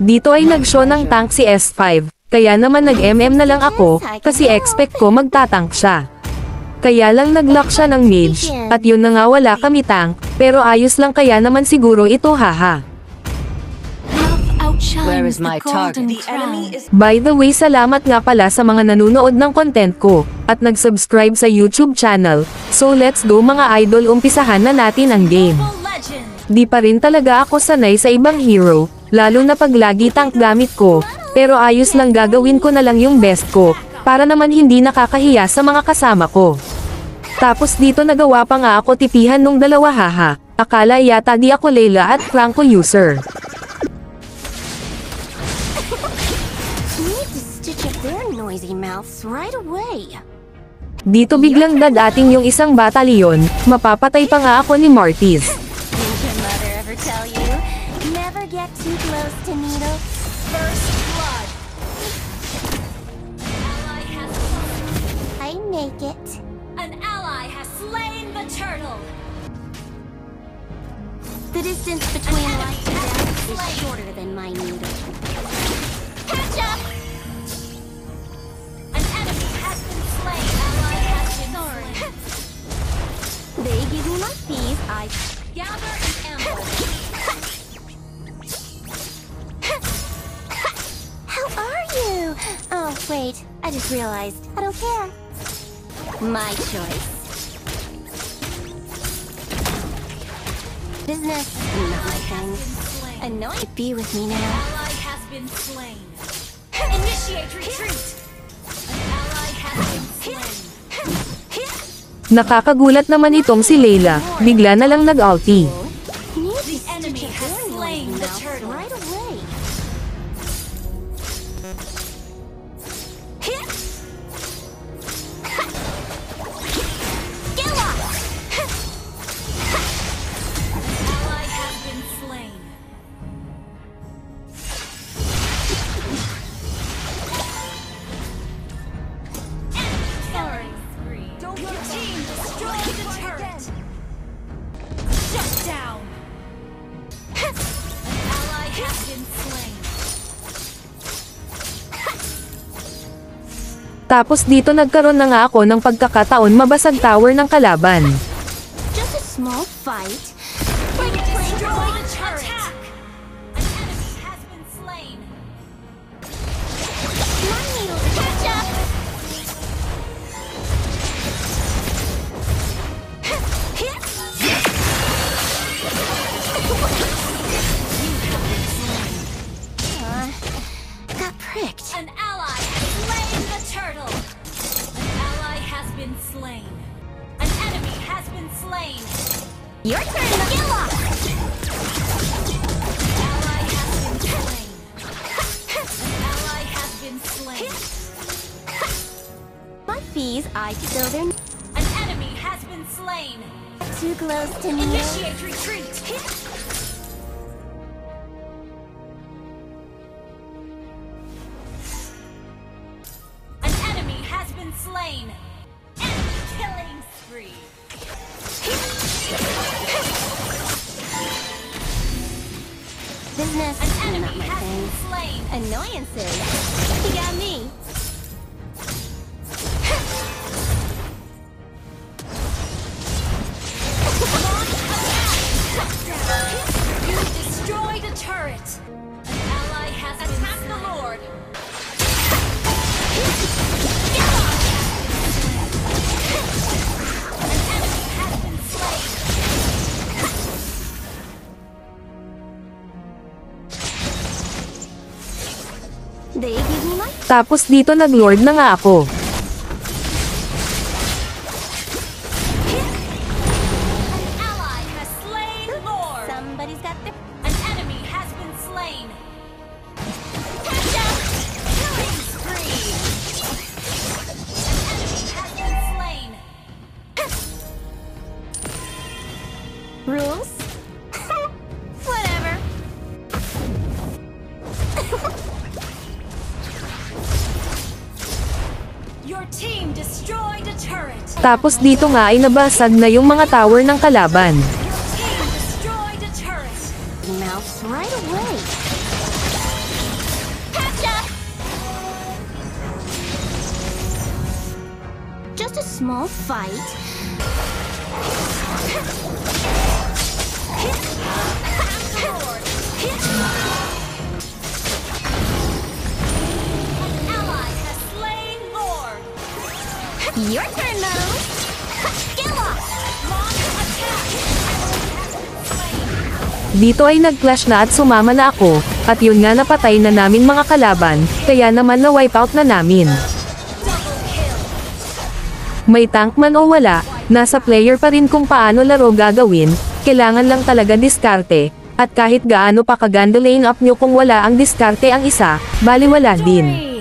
Dito ay nag-show ng tank si S5, kaya naman nag-MM na lang ako, kasi expect ko magtatank siya. Kaya lang nag-lock siya ng mage, at yun na nga wala kami tank, pero ayos lang kaya naman siguro ito haha. Where is my target? By the way, salamat nga pala sa mga nanonood ng content ko, at nag-subscribe sa YouTube channel, so let's go mga idol, umpisahan na natin ang game. Di pa rin talaga ako sanay sa ibang hero, lalo na pag lagi tank gamit ko, pero ayos lang, gagawin ko na lang yung best ko, para naman hindi nakakahiya sa mga kasama ko. Tapos dito nagawa pa nga ako tipihan nung dalawa haha, akala yata di ako Layla at Franco user. Dito biglang dadating yung isang batalyon, mapapatay pa nga ako ni Martis. I make it. An ally has slain the turtle. The distance between life and death is shorter than my needle. Catch up! An enemy has been slain. Ally has been slain. They give me my fees, I Gather and ambush. How are you? Oh, wait, I just realized. I don't care. My choice. Business, not my thing. Annoying to be with me now. Ally has been slain. Initiate retreat. An ally has been slain. Nakakagulat naman itong si Layla, bigla na lang nag-ulti. The enemy has slain the turtle. Right away. Ally has been slain. Killing spree. Your team destroyed the turret. Shut down. An ally has been slain. Tapos dito nagkaroon na nga ako ng pagkakataon mabasag tower ng kalaban. Just a small fight. We destroy the turret. Attack. An enemy has been slain. My needles catch up. Got pricked. An ally has slain the turtle. An ally has been slain. An enemy has been slain. Your turn, Gilla. Ally has been slain. An ally has been slain. My fees, I fulfill their An enemy has been slain. too close to me. Initiate retreat. An enemy has been slain. Enemy killing spree. Business, An not enemy my has thing. been slain. Annoyances. You got me. You destroyed a turret. An ally has attacked the Lord. An enemy has been slain. They give me my Tapos dito nag-lord na nga ako. An ally has slain Lord. somebody's got their An enemy has been slain. Catch up! Killing spree. An enemy has been slain. rules. Whatever. Your team destroyed a turret. Tapos dito nga ay nabasag na yung mga tower ng kalaban. Your team destroyed a turret. Mouse right away. small fight. Ally has slain Lord. Your turn, Mo. Skill up. Launch attack. Dito ay nag-clash na at sumama na ako, at yun nga napatay na namin mga kalaban, kaya naman na wipeout na namin. May tank man o wala, nasa player pa rin kung paano laro gagawin, kailangan lang talaga diskarte, at kahit gaano pa kaganda lane up nyo kung wala ang diskarte ang isa, baliwala din.